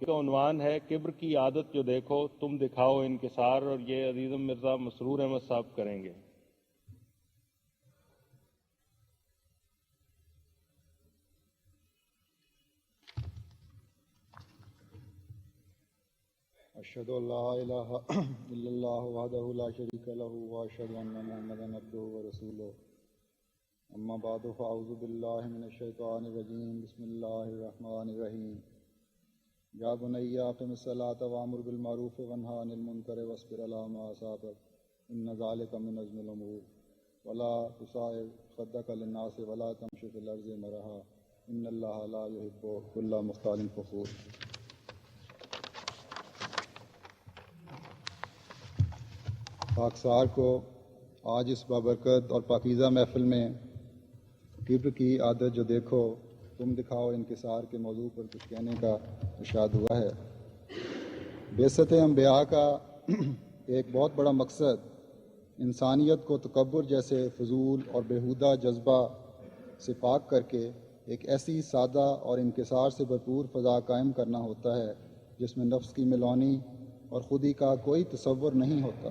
کا عنوان ہے کبر کی عادت جو دیکھو تم دکھاؤ انکسار، اور یہ عزیزم مرزا مسرور احمد صاحب کریں گے۔ اشہد ان لا الہ الا اللہ وحدہ لا شریک لہ واشہد ان محمدا عبدہ ورسولہ، اما بعد فاعوذ باللہ من الشیطان الرجیم، بسم اللہ الرحمن الرحیم۔ یا بنی اقم الصلاۃ وامر بالمعروف وانہی عن المنکر واصبر علی ما اصابک ان ذلک من عزم الامور ولا تصعر خدک للناس ولا تمش فی الارض مرحا ان اللہ لا یحب کل مختال فخور۔ خاکسار کو آج اس بابرکت اور پاکیزہ محفل میں کبر کی عادت جو دیکھو تم دکھاؤ انکسار کے موضوع پر کچھ کہنے کا ارشاد ہوا ہے۔ بعثت انبیاء کا ایک بہت بڑا مقصد انسانیت کو تکبر جیسے فضول اور بیہودہ جذبہ سے پاک کر کے ایک ایسی سادہ اور انکسار سے بھرپور فضا قائم کرنا ہوتا ہے جس میں نفس کی ملونی اور خودی کا کوئی تصور نہیں ہوتا،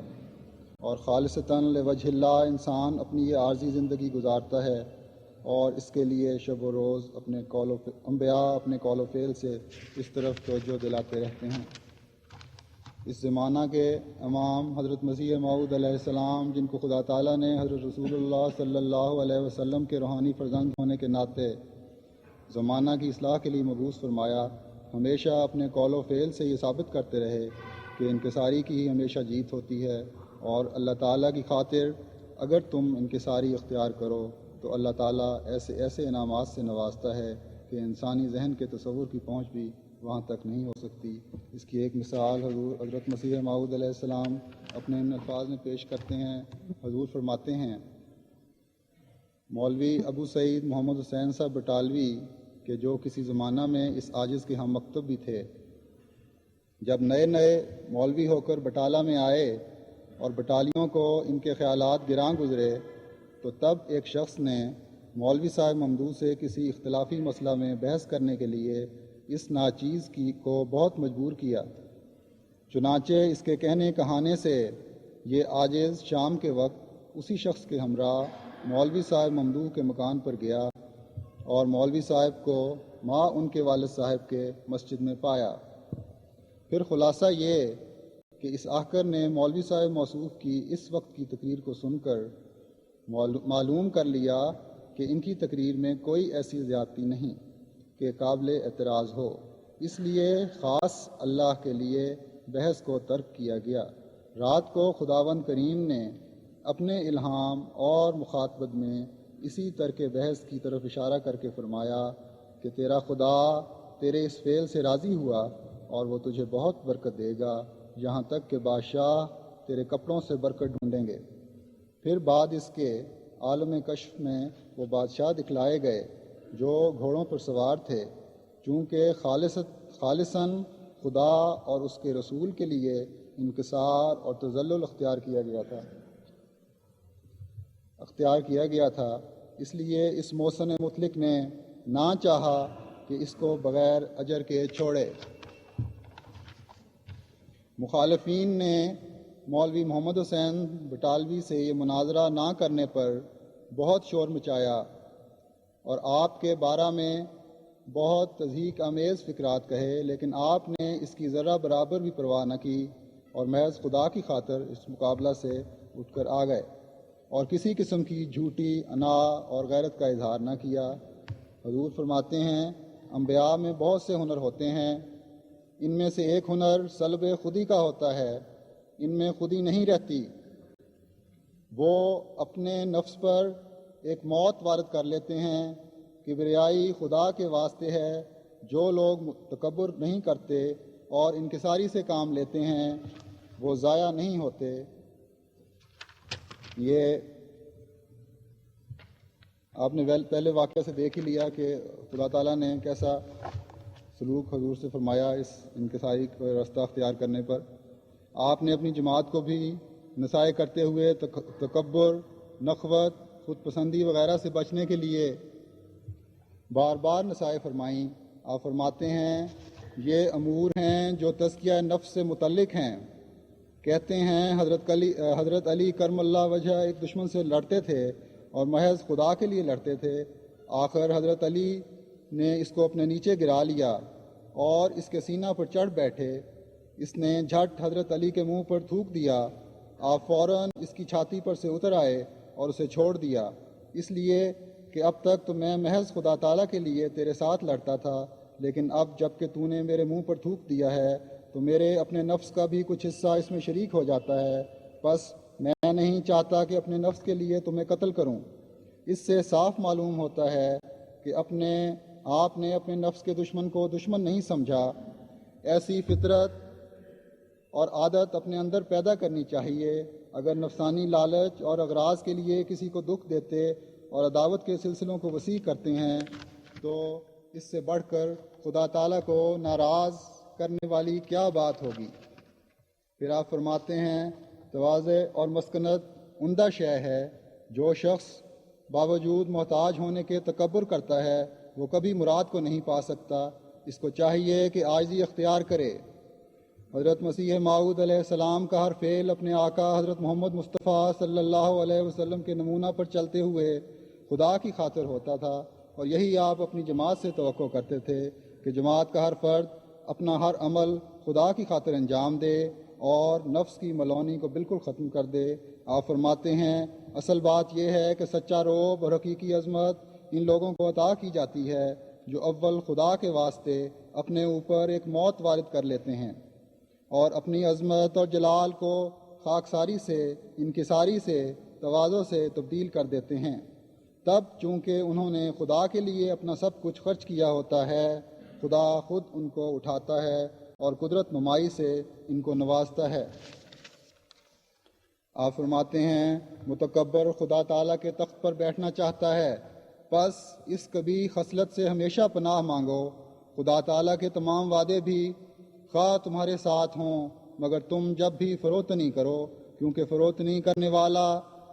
اور خالصتاً لوجہ اللہ انسان اپنی یہ عارضی زندگی گزارتا ہے، اور اس کے لیے شب و روز انبیاء اپنے قول و فعل سے اس طرف توجہ دلاتے رہتے ہیں۔ اس زمانہ کے امام حضرت مسیح موعود علیہ السلام، جن کو خدا تعالیٰ نے حضرت رسول اللہ صلی اللہ علیہ وسلم کے روحانی فرزند ہونے کے ناطے زمانہ کی اصلاح کے لیے مبعوث فرمایا، ہمیشہ اپنے قول و فعل سے یہ ثابت کرتے رہے کہ انکساری کی ہی ہمیشہ جیت ہوتی ہے، اور اللہ تعالیٰ کی خاطر اگر تم انکساری اختیار کرو تو اللہ تعالیٰ ایسے انعامات سے نوازتا ہے کہ انسانی ذہن کے تصور کی پہنچ بھی وہاں تک نہیں ہو سکتی۔ اس کی ایک مثال حضرت مسیح موعود علیہ السلام اپنے ان الفاظ میں پیش کرتے ہیں۔ حضور فرماتے ہیں، مولوی ابو سعید محمد حسین صاحب بٹالوی کہ جو کسی زمانہ میں اس عاجز کے ہم مکتب بھی تھے، جب نئے مولوی ہو کر بٹالہ میں آئے اور بٹالیوں کو ان کے خیالات گراں گزرے، تو تب ایک شخص نے مولوی صاحب ممدوح سے کسی اختلافی مسئلہ میں بحث کرنے کے لیے اس ناچیز کو بہت مجبور کیا۔ چنانچہ اس کے کہنے کہانے سے یہ عاجز شام کے وقت اسی شخص کے ہمراہ مولوی صاحب ممدوح کے مکان پر گیا اور مولوی صاحب کو ماں ان کے والد صاحب کے مسجد میں پایا۔ پھر خلاصہ یہ کہ اس آخر نے مولوی صاحب موصوف کی اس وقت کی تقریر کو سن کر معلوم کر لیا کہ ان کی تقریر میں کوئی ایسی زیادتی نہیں کہ قابل اعتراض ہو، اس لیے خاص اللہ کے لیے بحث کو ترک کیا گیا۔ رات کو خداوند کریم نے اپنے الہام اور مخاطبت میں اسی ترک بحث کی طرف اشارہ کر کے فرمایا کہ تیرا خدا تیرے اس فعل سے راضی ہوا اور وہ تجھے بہت برکت دے گا، یہاں تک کہ بادشاہ تیرے کپڑوں سے برکت ڈھونڈیں گے۔ پھر بعد اس کے عالم کشف میں وہ بادشاہ دکھلائے گئے جو گھوڑوں پر سوار تھے، چونکہ خالصاً خدا اور اس کے رسول کے لیے انکسار اور تذلل اختیار کیا گیا تھا، اس لیے اس محسن مطلق نے نہ چاہا کہ اس کو بغیر اجر کے چھوڑے۔ مخالفین نے مولوی محمد حسین بٹالوی سے یہ مناظرہ نہ کرنے پر بہت شور مچایا اور آپ کے بارے میں بہت تضحیک آمیز فکرات کہے، لیکن آپ نے اس کی ذرہ برابر بھی پرواہ نہ کی اور محض خدا کی خاطر اس مقابلہ سے اٹھ کر آ گئے اور کسی قسم کی جھوٹی انا اور غیرت کا اظہار نہ کیا۔ حضور فرماتے ہیں، انبیاء میں بہت سے ہنر ہوتے ہیں، ان میں سے ایک ہنر سلب خودی کا ہوتا ہے، ان میں خودی نہیں رہتی، وہ اپنے نفس پر ایک موت وارد کر لیتے ہیں۔ کبریائی خدا کے واسطے ہے، جو لوگ تکبر نہیں کرتے اور انکساری سے کام لیتے ہیں وہ ضائع نہیں ہوتے۔ یہ آپ نے پہلے واقعہ سے دیکھ ہی لیا کہ خدا تعالیٰ نے کیسا سلوک حضور سے فرمایا اس انکساری کا راستہ اختیار کرنے پر۔ آپ نے اپنی جماعت کو بھی نصائح کرتے ہوئے تکبر، نخوت، خود پسندی وغیرہ سے بچنے کے لیے بار بار نصائح فرمائیں۔ آپ فرماتے ہیں یہ امور ہیں جو تزکیہ نفس سے متعلق ہیں۔ کہتے ہیں حضرت علی کرم اللہ وجہ ایک دشمن سے لڑتے تھے اور محض خدا کے لیے لڑتے تھے۔ آخر حضرت علی نے اس کو اپنے نیچے گرا لیا اور اس کے سینہ پر چڑھ بیٹھے۔ اس نے جھٹ حضرت علی کے منہ پر تھوک دیا۔ آپ فوراً اس کی چھاتی پر سے اتر آئے اور اسے چھوڑ دیا، اس لیے کہ اب تک تو میں محض خدا تعالیٰ کے لیے تیرے ساتھ لڑتا تھا، لیکن اب جب کہ تو نے میرے منہ پر تھوک دیا ہے تو میرے اپنے نفس کا بھی کچھ حصہ اس میں شریک ہو جاتا ہے، بس میں نہیں چاہتا کہ اپنے نفس کے لیے تمہیں قتل کروں۔ اس سے صاف معلوم ہوتا ہے کہ آپ نے اپنے نفس کے دشمن کو دشمن نہیں سمجھا۔ ایسی فطرت اور عادت اپنے اندر پیدا کرنی چاہیے۔ اگر نفسانی لالچ اور اغراض کے لیے کسی کو دکھ دیتے اور عداوت کے سلسلوں کو وسیع کرتے ہیں تو اس سے بڑھ کر خدا تعالیٰ کو ناراض کرنے والی کیا بات ہوگی؟ پھر آپ فرماتے ہیں تواضع اور مسکنت عمدہ شے ہے۔ جو شخص باوجود محتاج ہونے کے تکبر کرتا ہے وہ کبھی مراد کو نہیں پا سکتا۔ اس کو چاہیے کہ عاجزی اختیار کرے۔ حضرت مسیح موعود علیہ السلام کا ہر فعل اپنے آقا حضرت محمد مصطفیٰ صلی اللہ علیہ وسلم کے نمونہ پر چلتے ہوئے خدا کی خاطر ہوتا تھا، اور یہی آپ اپنی جماعت سے توقع کرتے تھے کہ جماعت کا ہر فرد اپنا ہر عمل خدا کی خاطر انجام دے اور نفس کی ملونی کو بالکل ختم کر دے۔ آپ فرماتے ہیں اصل بات یہ ہے کہ سچا روب اور حقیقی عظمت ان لوگوں کو عطا کی جاتی ہے جو اول خدا کے واسطے اپنے اوپر ایک موت وارد کر لیتے ہیں اور اپنی عظمت اور جلال کو خاکساری سے، انکساری سے، تواضع سے تبدیل کر دیتے ہیں۔ تب چونکہ انہوں نے خدا کے لیے اپنا سب کچھ خرچ کیا ہوتا ہے، خدا خود ان کو اٹھاتا ہے اور قدرت نمائی سے ان کو نوازتا ہے۔ آپ فرماتے ہیں متکبر خدا تعالیٰ کے تخت پر بیٹھنا چاہتا ہے، پس اس کبھی خصلت سے ہمیشہ پناہ مانگو۔ خدا تعالیٰ کے تمام وعدے بھی خواہ تمہارے ساتھ ہوں، مگر تم جب بھی فروتنی کرو، کیونکہ فروتنی کرنے والا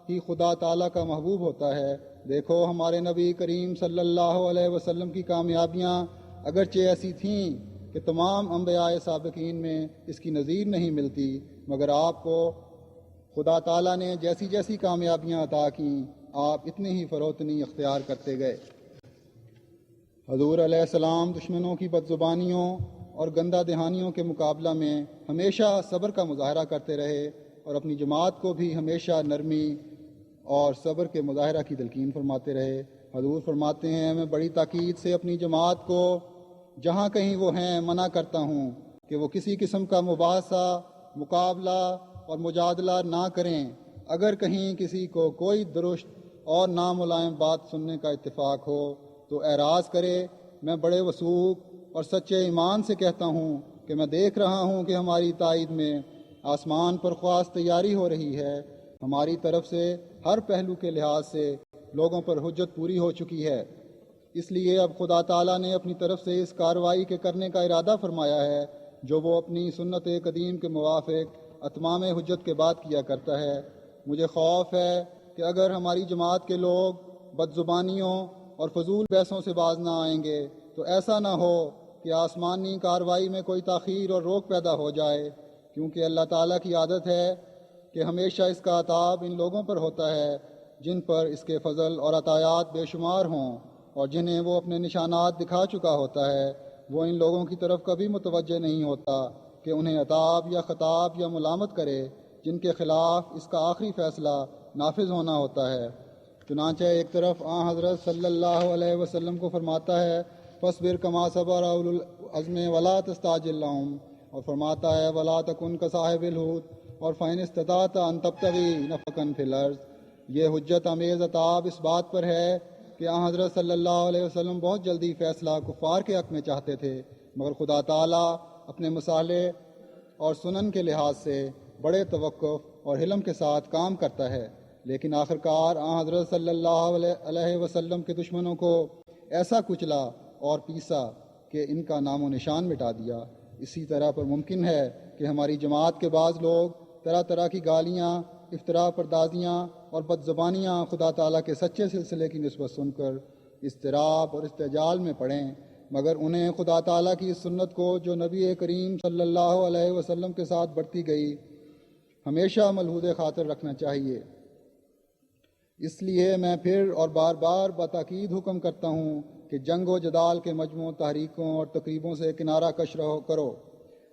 ہی خدا تعالیٰ کا محبوب ہوتا ہے۔ دیکھو ہمارے نبی کریم صلی اللہ علیہ وسلم کی کامیابیاں اگرچہ ایسی تھیں کہ تمام انبیاء سابقین میں اس کی نظیر نہیں ملتی، مگر آپ کو خدا تعالیٰ نے جیسی جیسی کامیابیاں عطا کیں آپ اتنی ہی فروتنی اختیار کرتے گئے۔ حضور علیہ السلام دشمنوں کی بدزبانیوں اور گندہ دہانیوں کے مقابلہ میں ہمیشہ صبر کا مظاہرہ کرتے رہے اور اپنی جماعت کو بھی ہمیشہ نرمی اور صبر کے مظاہرہ کی تلقین فرماتے رہے۔ حضور فرماتے ہیں میں بڑی تاکید سے اپنی جماعت کو جہاں کہیں وہ ہیں منع کرتا ہوں کہ وہ کسی قسم کا مباحثہ، مقابلہ اور مجادلہ نہ کریں۔ اگر کہیں کسی کو کوئی درست اور ناملائم بات سننے کا اتفاق ہو تو اعراض کرے۔ میں بڑے وثوق اور سچے ایمان سے کہتا ہوں کہ میں دیکھ رہا ہوں کہ ہماری تائید میں آسمان پر خاص تیاری ہو رہی ہے۔ ہماری طرف سے ہر پہلو کے لحاظ سے لوگوں پر حجت پوری ہو چکی ہے، اس لیے اب خدا تعالیٰ نے اپنی طرف سے اس کارروائی کے کرنے کا ارادہ فرمایا ہے جو وہ اپنی سنت قدیم کے موافق اتمام حجت کے بعد کیا کرتا ہے۔ مجھے خوف ہے کہ اگر ہماری جماعت کے لوگ بدزبانیوں اور فضول بحثوں سے باز نہ آئیں گے تو ایسا نہ ہو کہ آسمانی کارروائی میں کوئی تاخیر اور روک پیدا ہو جائے، کیونکہ اللہ تعالیٰ کی عادت ہے کہ ہمیشہ اس کا عطاب ان لوگوں پر ہوتا ہے جن پر اس کے فضل اور عطایات بے شمار ہوں، اور جنہیں وہ اپنے نشانات دکھا چکا ہوتا ہے۔ وہ ان لوگوں کی طرف کبھی متوجہ نہیں ہوتا کہ انہیں عطاب یا خطاب یا ملامت کرے جن کے خلاف اس کا آخری فیصلہ نافذ ہونا ہوتا ہے۔ چنانچہ ایک طرف حضرت صلی اللہ علیہ وسلم کو فرماتا ہے فاصبر کما صبر اولو العزم ولا تستعجل لهم، اور فرماتا ہے ولا تکن کصاحب الحوت اور فإن استطعت ان تبتغي نفقا في الارض۔ یہ حجت امیز عطاب اس بات پر ہے کہ حضرت صلی اللہ علیہ وسلم بہت جلدی فیصلہ کفار کے حق میں چاہتے تھے، مگر خدا تعالیٰ اپنے مصالحے اور سنن کے لحاظ سے بڑے توقف اور حلم کے ساتھ کام کرتا ہے، لیکن آخرکار حضرت صلی اللہ علیہ وسلم کے دشمنوں کو ایسا کچلا اور پیسا کہ ان کا نام و نشان مٹا دیا۔ اسی طرح پر ممکن ہے کہ ہماری جماعت کے بعض لوگ طرح طرح کی گالیاں، افتراء پردازیاں اور بدزبانیاں خدا تعالیٰ کے سچے سلسلے کی نسبت سن کر اضطراب اور استعجال میں پڑیں۔ مگر انہیں خدا تعالیٰ کی اس سنت کو جو نبی کریم صلی اللہ علیہ وسلم کے ساتھ بڑھتی گئی ہمیشہ ملحوظ خاطر رکھنا چاہیے۔ اس لیے میں پھر اور بار بار بتاکید حکم کرتا ہوں کہ جنگ و جدال کے مجموع تحریکوں اور تقریبوں سے کنارہ کش کرو،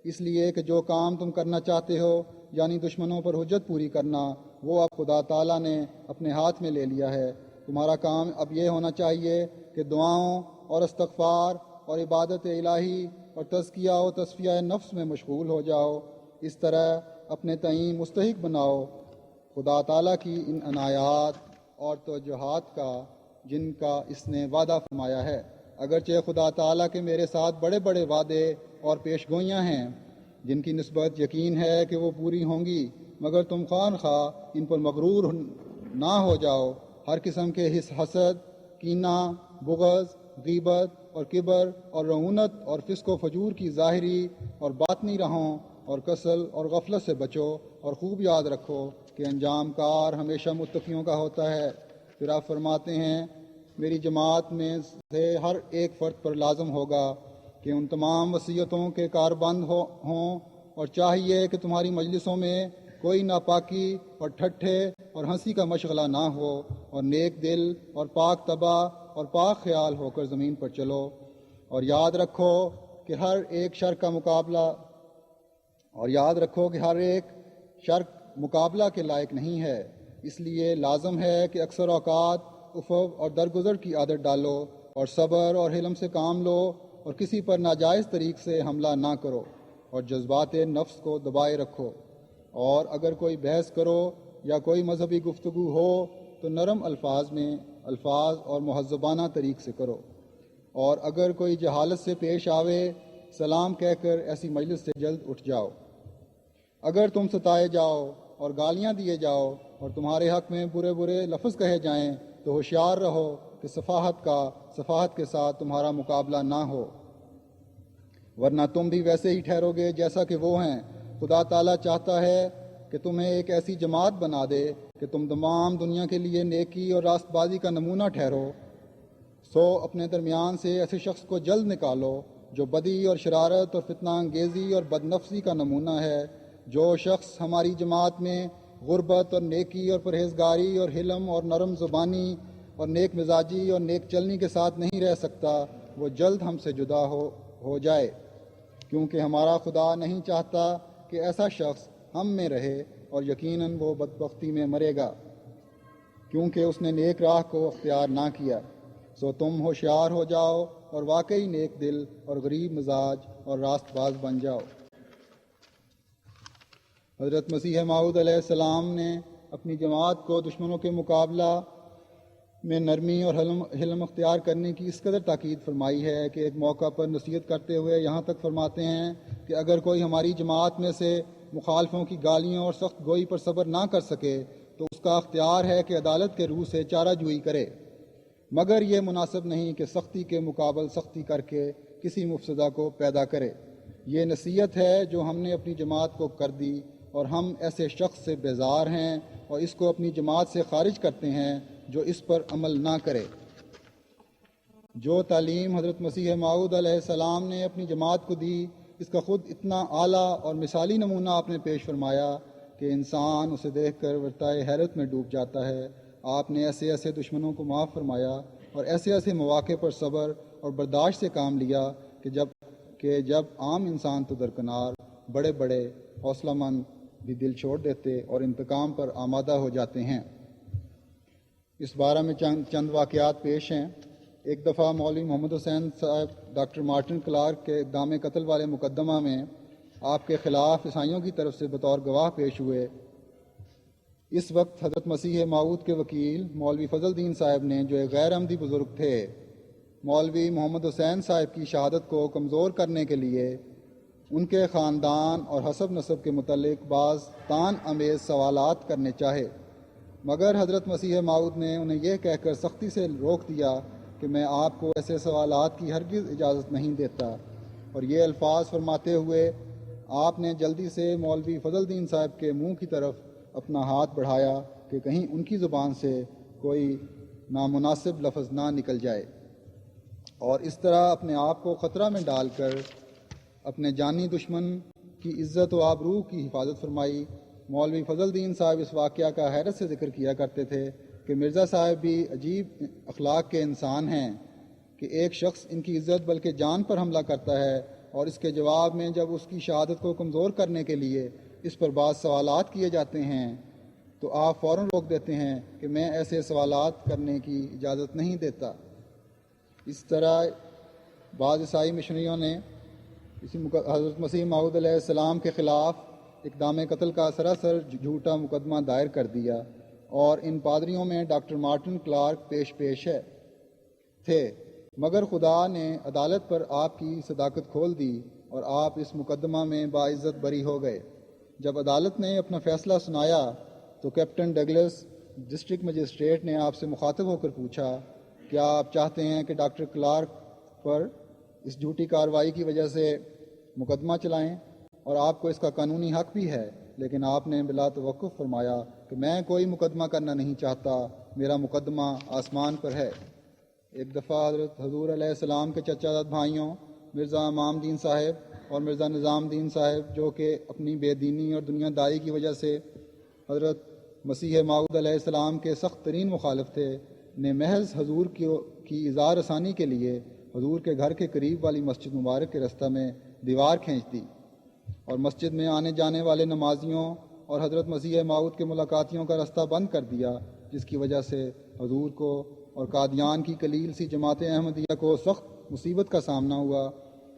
اس لیے کہ جو کام تم کرنا چاہتے ہو یعنی دشمنوں پر حجت پوری کرنا، وہ اب خدا تعالیٰ نے اپنے ہاتھ میں لے لیا ہے۔ تمہارا کام اب یہ ہونا چاہیے کہ دعاؤں اور استغفار اور عبادت الہی اور تزکیہ و تصفیہ نفس میں مشغول ہو جاؤ۔ اس طرح اپنے تعین مستحق بناؤ خدا تعالیٰ کی ان عنایات اور توجہات کا جن کا اس نے وعدہ فرمایا ہے۔ اگرچہ خدا تعالیٰ کے میرے ساتھ بڑے بڑے وعدے اور پیش گوئیاں ہیں جن کی نسبت یقین ہے کہ وہ پوری ہوں گی، مگر تم خواہ ان پر مغرور نہ ہو جاؤ۔ ہر قسم کے حسد، کینہ، بغض، غیبت اور کبر اور رعونت اور فسق و فجور کی ظاہری اور باطنی راہوں اور کسل اور غفلت سے بچو، اور خوب یاد رکھو کہ انجام کار ہمیشہ متقیوں کا ہوتا ہے۔ پھر آپ فرماتے ہیں میری جماعت میں سے ہر ایک فرد پر لازم ہوگا کہ ان تمام وصیتوں کے کاربند ہوں، اور چاہیے کہ تمہاری مجلسوں میں کوئی ناپاکی اور ٹھٹھے اور ہنسی کا مشغلہ نہ ہو، اور نیک دل اور پاک طبع اور پاک خیال ہو کر زمین پر چلو، اور یاد رکھو کہ ہر ایک شر مقابلہ کے لائق نہیں ہے۔ اس لیے لازم ہے کہ اکثر اوقات عفو اور درگزر کی عادت ڈالو، اور صبر اور حلم سے کام لو، اور کسی پر ناجائز طریق سے حملہ نہ کرو، اور جذبات نفس کو دبائے رکھو، اور اگر کوئی بحث کرو یا کوئی مذہبی گفتگو ہو تو نرم الفاظ اور مہذبانہ طریق سے کرو، اور اگر کوئی جہالت سے پیش آوے سلام کہہ کر ایسی مجلس سے جلد اٹھ جاؤ۔ اگر تم ستائے جاؤ اور گالیاں دیے جاؤ اور تمہارے حق میں برے لفظ کہے جائیں تو ہوشیار رہو کہ صفاحت کے ساتھ تمہارا مقابلہ نہ ہو، ورنہ تم بھی ویسے ہی ٹھہرو گے جیسا کہ وہ ہیں۔ خدا تعالیٰ چاہتا ہے کہ تمہیں ایک ایسی جماعت بنا دے کہ تم تمام دنیا کے لیے نیکی اور راست بازی کا نمونہ ٹھہرو۔ سو اپنے درمیان سے ایسے شخص کو جلد نکالو جو بدی اور شرارت اور فتنہ انگیزی اور بدنفسی کا نمونہ ہے۔ جو شخص ہماری جماعت میں غربت اور نیکی اور پرہیزگاری اور حلم اور نرم زبانی اور نیک مزاجی اور نیک چلنی کے ساتھ نہیں رہ سکتا، وہ جلد ہم سے جدا ہو جائے، کیونکہ ہمارا خدا نہیں چاہتا کہ ایسا شخص ہم میں رہے، اور یقیناً وہ بدبختی میں مرے گا کیونکہ اس نے نیک راہ کو اختیار نہ کیا۔ سو تم ہوشیار ہو جاؤ اور واقعی نیک دل اور غریب مزاج اور راست باز بن جاؤ۔ حضرت مسیح موعود علیہ السلام نے اپنی جماعت کو دشمنوں کے مقابلہ میں نرمی اور حلم اختیار کرنے کی اس قدر تاکید فرمائی ہے کہ ایک موقع پر نصیحت کرتے ہوئے یہاں تک فرماتے ہیں کہ اگر کوئی ہماری جماعت میں سے مخالفوں کی گالیوں اور سخت گوئی پر صبر نہ کر سکے تو اس کا اختیار ہے کہ عدالت کے روح سے چارہ جوئی کرے، مگر یہ مناسب نہیں کہ سختی کے مقابل سختی کر کے کسی مفسدہ کو پیدا کرے۔ یہ نصیحت ہے جو ہم نے اپنی جماعت کو کر دی، اور ہم ایسے شخص سے بیزار ہیں اور اس کو اپنی جماعت سے خارج کرتے ہیں جو اس پر عمل نہ کرے۔ جو تعلیم حضرت مسیح موعود علیہ السلام نے اپنی جماعت کو دی، اس کا خود اتنا اعلیٰ اور مثالی نمونہ آپ نے پیش فرمایا کہ انسان اسے دیکھ کر ورطۂ حیرت میں ڈوب جاتا ہے۔ آپ نے ایسے دشمنوں کو معاف فرمایا اور ایسے مواقع پر صبر اور برداشت سے کام لیا کہ جب عام انسان تو درکنار بڑے حوصلہ مند بھی دل چھوڑ دیتے اور انتقام پر آمادہ ہو جاتے ہیں۔ اس بارے میں چند واقعات پیش ہیں۔ ایک دفعہ مولوی محمد حسین صاحب ڈاکٹر مارٹن کلارک کے اقدام قتل والے مقدمہ میں آپ کے خلاف عیسائیوں کی طرف سے بطور گواہ پیش ہوئے۔ اس وقت حضرت مسیح موعود کے وکیل مولوی فضل الدین صاحب نے، جو ایک غیر احمدی بزرگ تھے، مولوی محمد حسین صاحب کی شہادت کو کمزور کرنے کے لیے ان کے خاندان اور حسب نسب کے متعلق بعض طعن آمیز سوالات کرنے چاہے، مگر حضرت مسیح موعود نے انہیں یہ کہہ کر سختی سے روک دیا کہ میں آپ کو ایسے سوالات کی ہرگز اجازت نہیں دیتا، اور یہ الفاظ فرماتے ہوئے آپ نے جلدی سے مولوی فضل الدین صاحب کے منہ کی طرف اپنا ہاتھ بڑھایا کہ کہیں ان کی زبان سے کوئی نامناسب لفظ نہ نکل جائے۔ اور اس طرح اپنے آپ کو خطرہ میں ڈال کر اپنے جانی دشمن کی عزت و آبرو کی حفاظت فرمائی۔ مولوی فضل الدین صاحب اس واقعہ کا حیرت سے ذکر کیا کرتے تھے کہ مرزا صاحب بھی عجیب اخلاق کے انسان ہیں کہ ایک شخص ان کی عزت بلکہ جان پر حملہ کرتا ہے اور اس کے جواب میں جب اس کی شہادت کو کمزور کرنے کے لیے اس پر بعض سوالات کیے جاتے ہیں تو آپ فوراً روک دیتے ہیں کہ میں ایسے سوالات کرنے کی اجازت نہیں دیتا۔ اس طرح بعض عیسائی مشنریوں نے حضرت مسیح موعود علیہ السلام کے خلاف اقدام قتل کا سراسر جھوٹا مقدمہ دائر کر دیا اور ان پادریوں میں ڈاکٹر مارٹن کلارک پیش تھے، مگر خدا نے عدالت پر آپ کی صداقت کھول دی اور آپ اس مقدمہ میں باعزت بری ہو گئے۔ جب عدالت نے اپنا فیصلہ سنایا تو کیپٹن ڈگلس ڈسٹرکٹ مجسٹریٹ نے آپ سے مخاطب ہو کر پوچھا، کیا آپ چاہتے ہیں کہ ڈاکٹر کلارک پر اس جھوٹی کارروائی کی وجہ سے مقدمہ چلائیں؟ اور آپ کو اس کا قانونی حق بھی ہے، لیکن آپ نے بلا توقف فرمایا کہ میں کوئی مقدمہ کرنا نہیں چاہتا، میرا مقدمہ آسمان پر ہے۔ ایک دفعہ حضرت حضور علیہ السلام کے چچا زاد بھائیوں مرزا امام دین صاحب اور مرزا نظام دین صاحب، جو کہ اپنی بے دینی اور دنیا داری کی وجہ سے حضرت مسیح موعود علیہ السلام کے سخت ترین مخالف تھے، نے محض حضور کی اظہار رسانی کے لیے حضور کے گھر کے قریب والی مسجد مبارک کے رستہ میں دیوار کھینچ دی اور مسجد میں آنے جانے والے نمازیوں اور حضرت مسیح موعود کے ملاقاتیوں کا رستہ بند کر دیا، جس کی وجہ سے حضور کو اور قادیان کی قلیل سی جماعت احمدیہ کو سخت مصیبت کا سامنا ہوا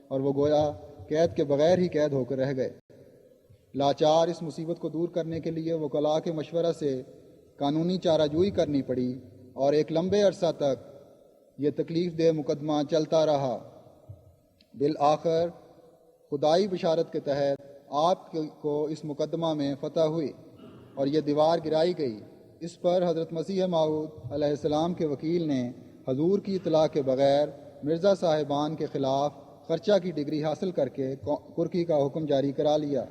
اور وہ گویا قید کے بغیر ہی قید ہو کر رہ گئے۔ لاچار اس مصیبت کو دور کرنے کے لیے وکلاء کے مشورہ سے قانونی چارہ جوئی کرنی پڑی اور ایک لمبے عرصہ تک یہ تکلیف دہ مقدمہ چلتا رہا۔ بالآخر خدائی بشارت کے تحت آپ کو اس مقدمہ میں فتح ہوئی اور یہ دیوار گرائی گئی۔ اس پر حضرت مسیح موعود علیہ السلام کے وکیل نے حضور کی اطلاع کے بغیر مرزا صاحبان کے خلاف خرچہ کی ڈگری حاصل کر کے کرکی کا حکم جاری کرا لیا۔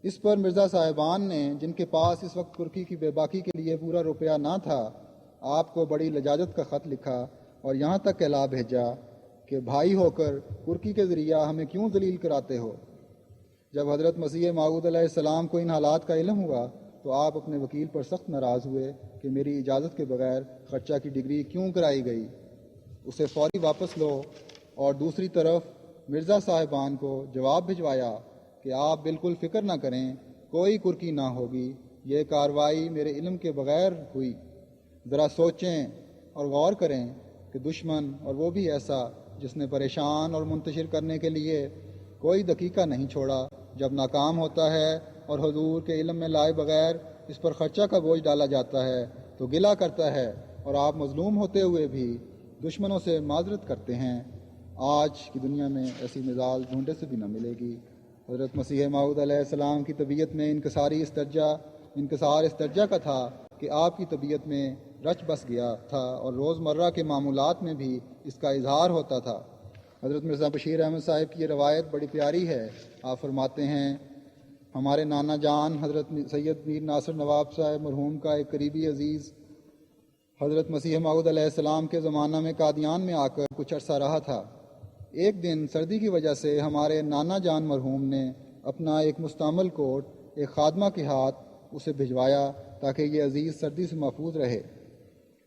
اس پر مرزا صاحبان نے، جن کے پاس اس وقت کرکی کی بے باکی کے لیے پورا روپیہ نہ تھا، آپ کو بڑی لجاجت کا خط لکھا اور یہاں تک کہلا بھیجا کہ بھائی ہو کر کرکی کے ذریعہ ہمیں کیوں ذلیل کراتے ہو؟ جب حضرت مسیح موعود علیہ السلام کو ان حالات کا علم ہوا تو آپ اپنے وکیل پر سخت ناراض ہوئے کہ میری اجازت کے بغیر خرچہ کی ڈگری کیوں کرائی گئی، اسے فوری واپس لو۔ اور دوسری طرف مرزا صاحبان کو جواب بھجوایا کہ آپ بالکل فکر نہ کریں، کوئی کرکی نہ ہوگی، یہ کارروائی میرے علم کے بغیر ہوئی۔ ذرا سوچیں اور غور کریں کہ دشمن، اور وہ بھی ایسا جس نے پریشان اور منتشر کرنے کے لیے کوئی دقیقہ نہیں چھوڑا، جب ناکام ہوتا ہے اور حضور کے علم میں لائے بغیر اس پر خرچہ کا بوجھ ڈالا جاتا ہے تو گلہ کرتا ہے، اور آپ مظلوم ہوتے ہوئے بھی دشمنوں سے معذرت کرتے ہیں۔ آج کی دنیا میں ایسی مثال ڈھونڈے سے بھی نہ ملے گی۔ حضرت مسیح موعود علیہ السلام کی طبیعت میں انکسار اس درجہ کا تھا کہ آپ کی طبیعت میں رچ بس گیا تھا اور روزمرہ کے معمولات میں بھی اس کا اظہار ہوتا تھا۔ حضرت مرزا بشیر احمد صاحب کی یہ روایت بڑی پیاری ہے۔ آپ فرماتے ہیں، ہمارے نانا جان حضرت سید میر ناصر نواب صاحب مرحوم کا ایک قریبی عزیز حضرت مسیح موعود علیہ السلام کے زمانہ میں قادیان میں آ کر کچھ عرصہ رہا تھا۔ ایک دن سردی کی وجہ سے ہمارے نانا جان مرحوم نے اپنا ایک مستعمل کوٹ ایک خادمہ کے ہاتھ اسے بھجوایا تاکہ یہ عزیز سردی سے محفوظ رہے،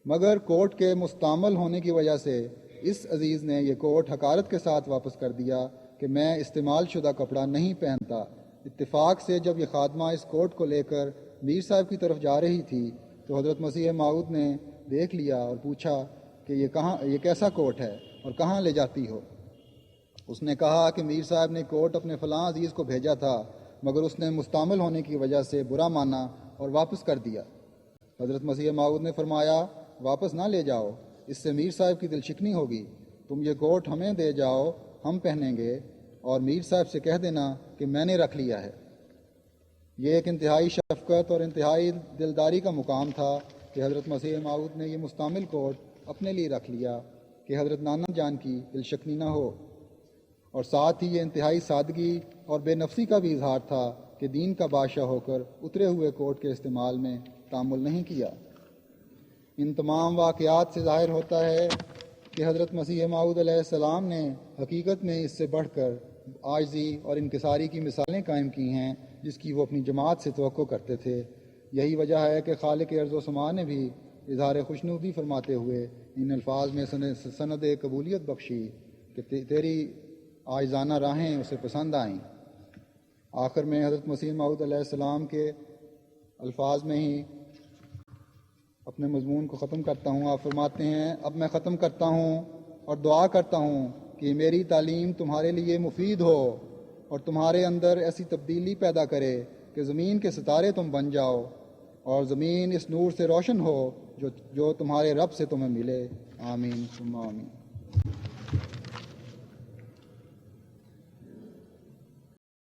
مگر کوٹ کے مستعمل ہونے کی وجہ سے اس عزیز نے یہ کوٹ حقارت کے ساتھ واپس کر دیا کہ میں استعمال شدہ کپڑا نہیں پہنتا۔ اتفاق سے جب یہ خادمہ اس کوٹ کو لے کر میر صاحب کی طرف جا رہی تھی تو حضرت مسیح موعود نے دیکھ لیا اور پوچھا کہ یہ کیسا کوٹ ہے اور کہاں لے جاتی ہو؟ اس نے کہا کہ میر صاحب نے کوٹ اپنے فلاں عزیز کو بھیجا تھا، مگر اس نے مستعمل ہونے کی وجہ سے برا مانا اور واپس کر دیا۔ حضرت مسیح موعود نے فرمایا، واپس نہ لے جاؤ، اس سے میر صاحب کی دل شکنی ہوگی، تم یہ کوٹ ہمیں دے جاؤ، ہم پہنیں گے، اور میر صاحب سے کہہ دینا کہ میں نے رکھ لیا ہے۔ یہ ایک انتہائی شفقت اور انتہائی دلداری کا مقام تھا کہ حضرت مسیح موعود نے یہ مستعمل کوٹ اپنے لیے رکھ لیا کہ حضرت نانا جان کی دل شکنی نہ ہو، اور ساتھ ہی یہ انتہائی سادگی اور بے نفسی کا بھی اظہار تھا کہ دین کا بادشاہ ہو کر اترے ہوئے کوٹ کے استعمال میں تعامل نہیں کیا۔ ان تمام واقعات سے ظاہر ہوتا ہے کہ حضرت مسیح موعود علیہ السلام نے حقیقت میں اس سے بڑھ کر عاجزی اور انکساری کی مثالیں قائم کی ہیں جس کی وہ اپنی جماعت سے توقع کرتے تھے۔ یہی وجہ ہے کہ خالق ارض و سما نے بھی اظہار خوشنودی فرماتے ہوئے ان الفاظ میں سند قبولیت بخشی کہ تیری عاجزانہ راہیں اسے پسند آئیں۔ آخر میں حضرت مسیح موعود علیہ السلام کے الفاظ میں ہی اپنے مضمون کو ختم کرتا ہوں۔ آپ فرماتے ہیں، اب میں ختم کرتا ہوں اور دعا کرتا ہوں کہ میری تعلیم تمہارے لیے مفید ہو اور تمہارے اندر ایسی تبدیلی پیدا کرے کہ زمین کے ستارے تم بن جاؤ اور زمین اس نور سے روشن ہو جو تمہارے رب سے تمہیں ملے۔ آمین ثم آمین۔